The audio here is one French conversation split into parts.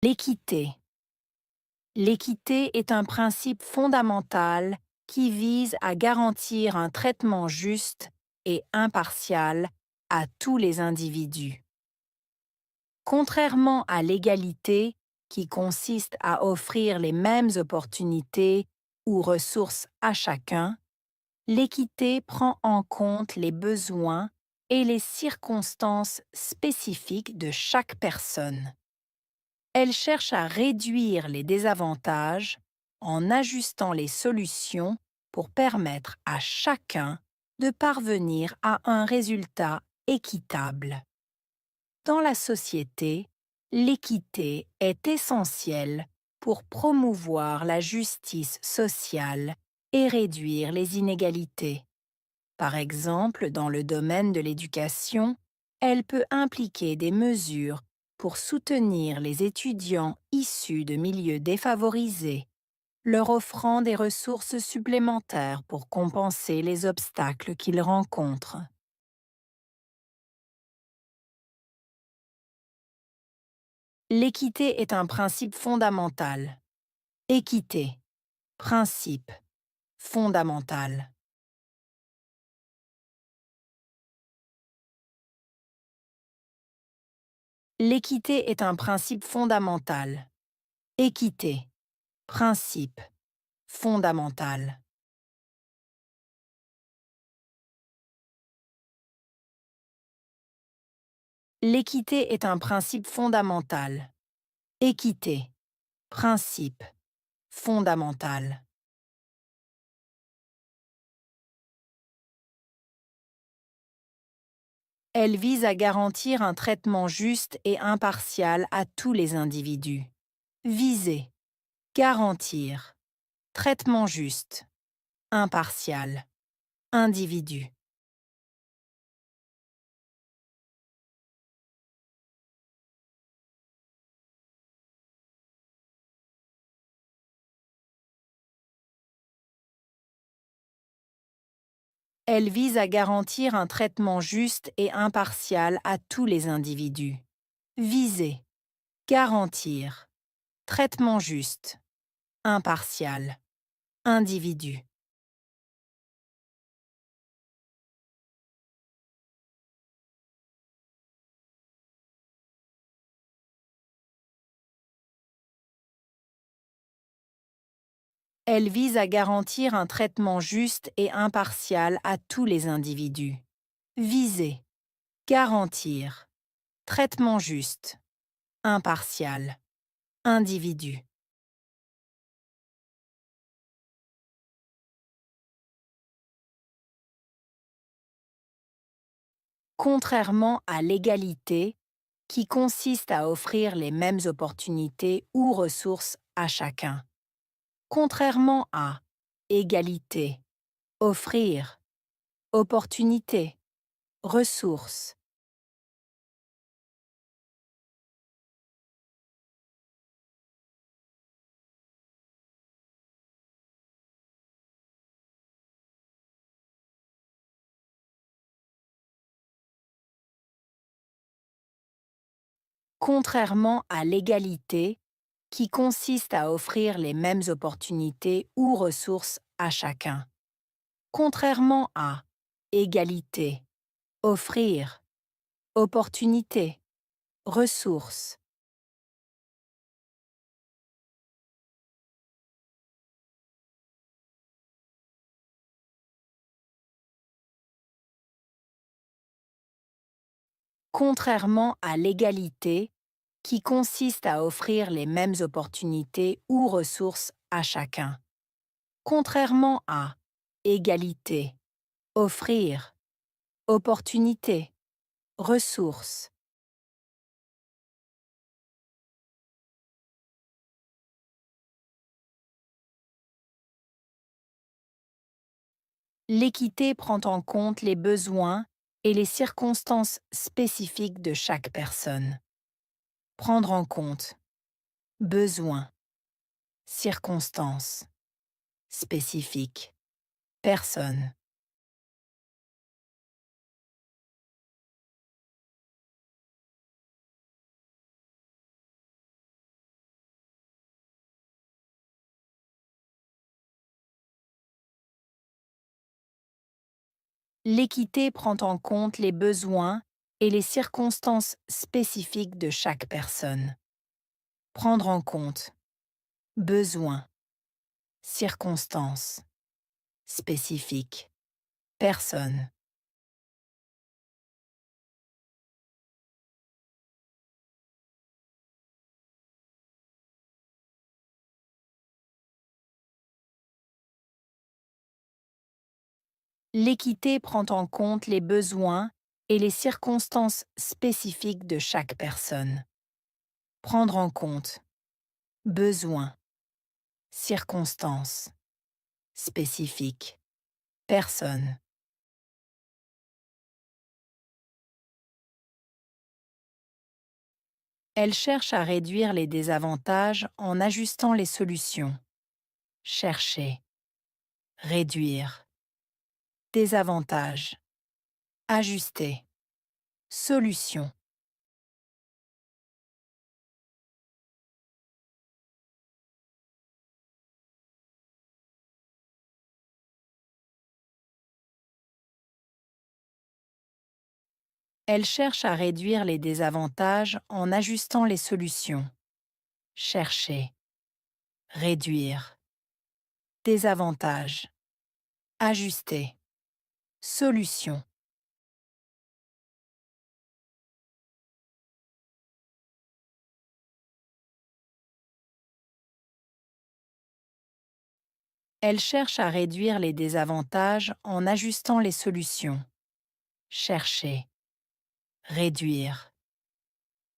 L'équité. L'équité est un principe fondamental qui vise à garantir un traitement juste et impartial à tous les individus. Contrairement à l'égalité, qui consiste à offrir les mêmes opportunités ou ressources à chacun, l'équité prend en compte les besoins et les circonstances spécifiques de chaque personne. Elle cherche à réduire les désavantages en ajustant les solutions pour permettre à chacun de parvenir à un résultat équitable. Dans la société, l'équité est essentielle pour promouvoir la justice sociale et réduire les inégalités. Par exemple, dans le domaine de l'éducation, elle peut impliquer des mesures pour soutenir les étudiants issus de milieux défavorisés, leur offrant des ressources supplémentaires pour compenser les obstacles qu'ils rencontrent. L'équité est un principe fondamental. Équité, principe, fondamental. L'équité est un principe fondamental. Équité, principe, fondamental. L'équité est un principe fondamental. Équité, principe, fondamental. Elle vise à garantir un traitement juste et impartial à tous les individus. Viser, garantir, traitement juste, impartial, individu. Elle vise à garantir un traitement juste et impartial à tous les individus. Viser, garantir, traitement juste, impartial, individu. Elle vise à garantir un traitement juste et impartial à tous les individus. Viser, garantir, traitement juste, impartial, individu. Contrairement à l'égalité, qui consiste à offrir les mêmes opportunités ou ressources à chacun. Contrairement à égalité, offrir, opportunité, ressources. Contrairement à l'égalité, qui consiste à offrir les mêmes opportunités ou ressources à chacun. Contrairement à égalité, offrir, opportunité, ressources. Contrairement à l'égalité, qui consiste à offrir les mêmes opportunités ou ressources à chacun. Contrairement à égalité, offrir, opportunité, ressources. L'équité prend en compte les besoins et les circonstances spécifiques de chaque personne. Prendre en compte besoins, circonstances, spécifiques, personnes. L'équité prend en compte les besoins et les circonstances spécifiques de chaque personne. Prendre en compte. Besoins, circonstances, spécifiques, personne. L'équité prend en compte les besoins et les circonstances spécifiques de chaque personne. Prendre en compte. Besoins, circonstances, spécifiques, personne. Elle cherche à réduire les désavantages en ajustant les solutions. Chercher, réduire, désavantages, ajuster, solution. Elle cherche à réduire les désavantages en ajustant les solutions. Chercher, réduire, désavantages, ajuster, solution. Elle cherche à réduire les désavantages en ajustant les solutions. Chercher, réduire,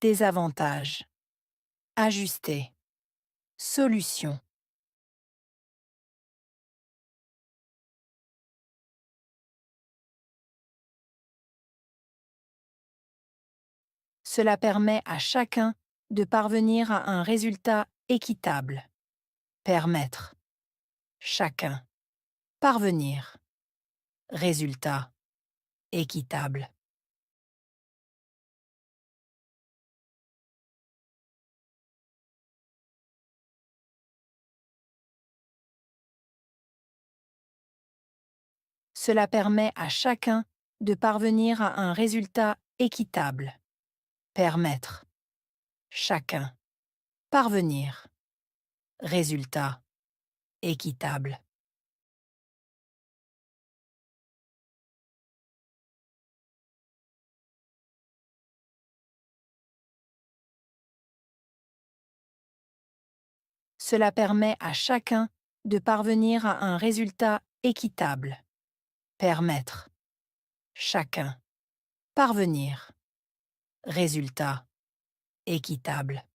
désavantages, ajuster, solution. Cela permet à chacun de parvenir à un résultat équitable. Permettre. Chacun. Parvenir. Résultat. Équitable. Cela permet à chacun de parvenir à un résultat équitable. Permettre. Chacun. Parvenir. Résultat. Équitable. Cela permet à chacun de parvenir à un résultat équitable. Permettre. Chacun. Parvenir. Résultat. Équitable.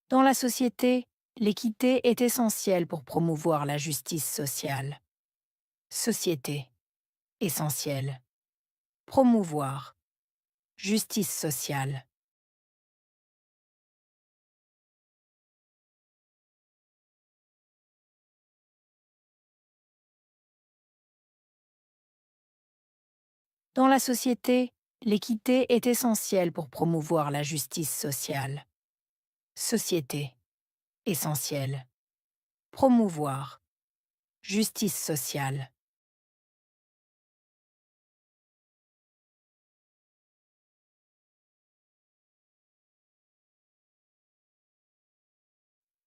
Dans la société, l'équité est essentielle pour promouvoir la justice sociale. Société. Essentielle. Promouvoir. Justice sociale. Dans la société, l'équité est essentielle pour promouvoir la justice sociale. Société. Essentielle. Promouvoir. Justice sociale.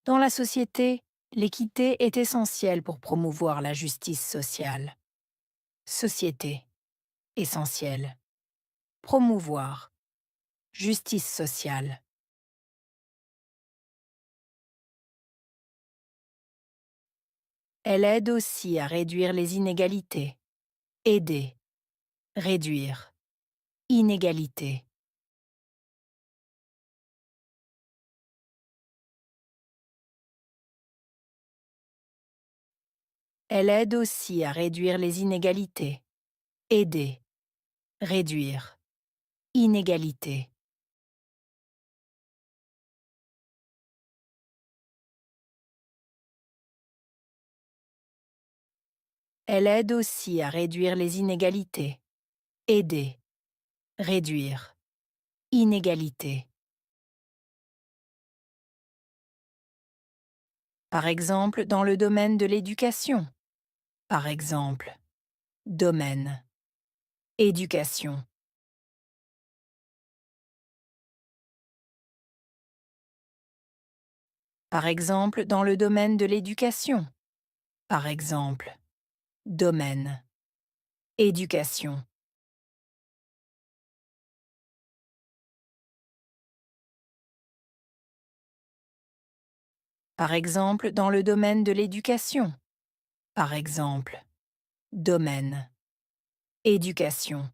Dans la société, l'équité est essentielle pour promouvoir la justice sociale. Société. Essentielle. Promouvoir. Justice sociale. Elle aide aussi à réduire les inégalités. Aider. Réduire. Inégalité. Elle aide aussi à réduire les inégalités. Aider. Réduire. Inégalité. Elle aide aussi à réduire les inégalités. Aider. Réduire. Inégalité. Par exemple, dans le domaine de l'éducation. Par exemple, domaine, éducation. Par exemple, dans le domaine de l'éducation. Par exemple, domaine, éducation. Par exemple, dans le domaine de l'éducation. Par exemple, domaine, éducation.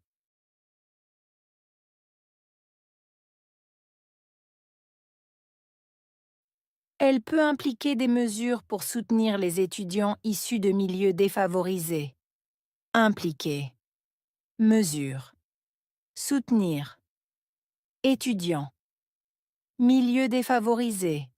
Elle peut impliquer des mesures pour soutenir les étudiants issus de milieux défavorisés. Impliquer, mesure, soutenir, étudiant, milieu défavorisé.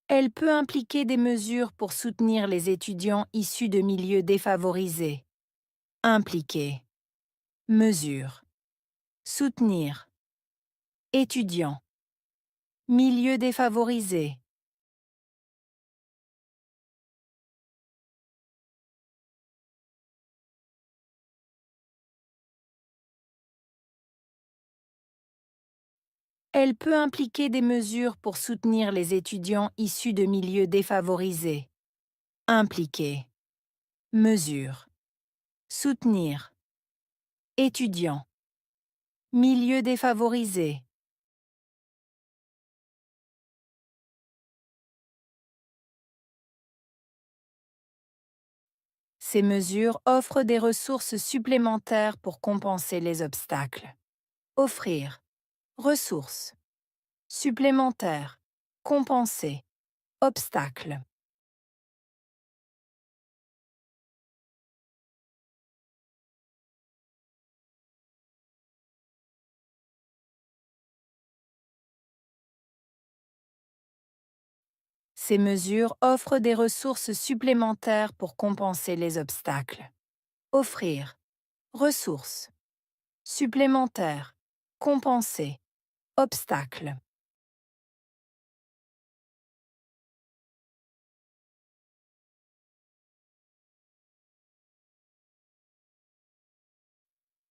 Elle peut impliquer des mesures pour soutenir les étudiants issus de milieux défavorisés. Impliquer, mesure, soutenir, étudiant, milieu défavorisé. Elle peut impliquer des mesures pour soutenir les étudiants issus de milieux défavorisés. Impliquer, mesure, soutenir, étudiant, milieu défavorisé. Ces mesures offrent des ressources supplémentaires pour compenser les obstacles. Offrir, ressources, supplémentaires, compenser, obstacle. Ces mesures offrent des ressources supplémentaires pour compenser les obstacles. Offrir, ressources, supplémentaires, compenser, obstacle.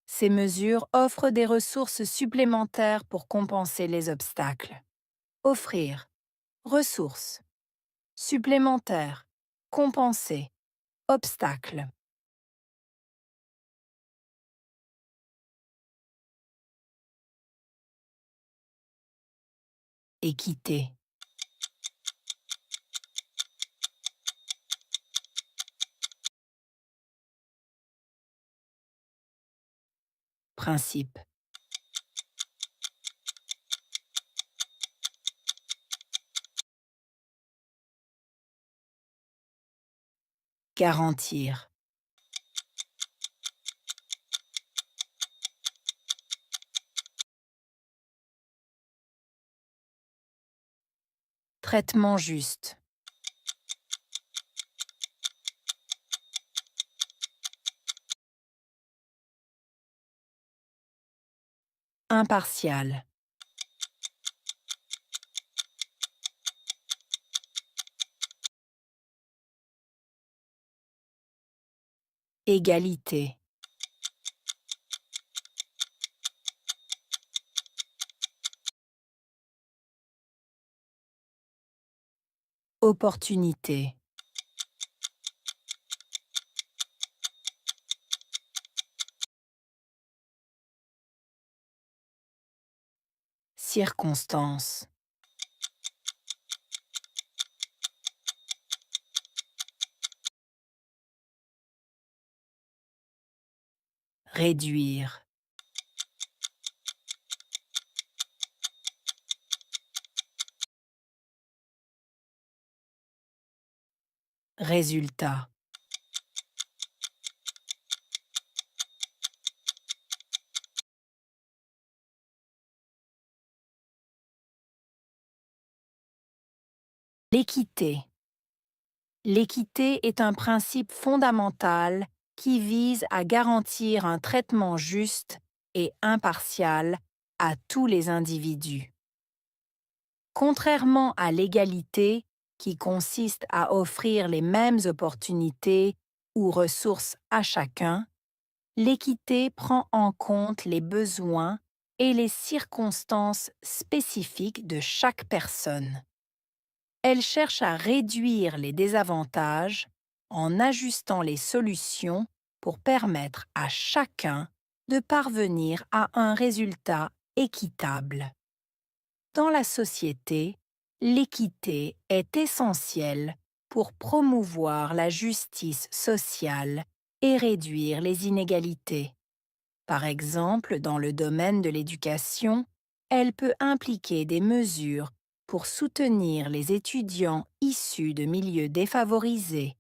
Ces mesures offrent des ressources supplémentaires pour compenser les obstacles. Offrir, ressources, supplémentaires, compenser, obstacle. Équité. Principe. Garantir. Traitement juste. Impartial. Égalité. Opportunité. Circonstance. Réduire. Résultat. L'équité. L'équité est un principe fondamental qui vise à garantir un traitement juste et impartial à tous les individus. Contrairement à l'égalité, qui consiste à offrir les mêmes opportunités ou ressources à chacun, l'équité prend en compte les besoins et les circonstances spécifiques de chaque personne. Elle cherche à réduire les désavantages en ajustant les solutions pour permettre à chacun de parvenir à un résultat équitable. Dans la société, l'équité est essentielle pour promouvoir la justice sociale et réduire les inégalités. Par exemple, dans le domaine de l'éducation, elle peut impliquer des mesures pour soutenir les étudiants issus de milieux défavorisés,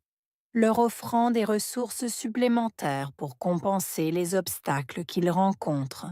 leur offrant des ressources supplémentaires pour compenser les obstacles qu'ils rencontrent.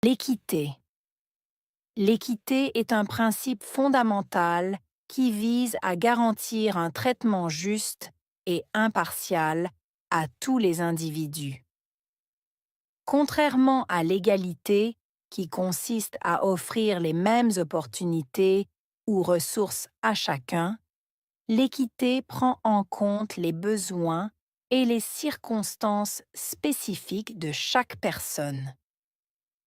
L'équité. L'équité est un principe fondamental qui vise à garantir un traitement juste et impartial à tous les individus. Contrairement à l'égalité, qui consiste à offrir les mêmes opportunités ou ressources à chacun, l'équité prend en compte les besoins et les circonstances spécifiques de chaque personne.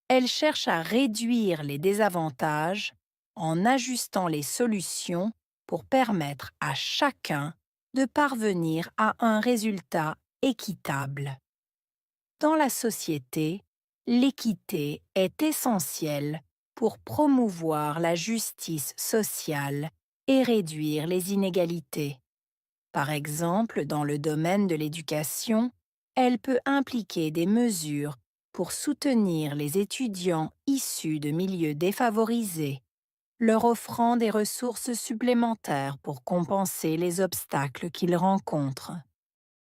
Elle cherche à réduire les désavantages en ajustant les solutions pour permettre à chacun de parvenir à un résultat équitable. Dans la société, l'équité est essentielle pour promouvoir la justice sociale et réduire les inégalités. Par exemple, dans le domaine de l'éducation, elle peut impliquer des mesures pour soutenir les étudiants issus de milieux défavorisés, leur offrant des ressources supplémentaires pour compenser les obstacles qu'ils rencontrent.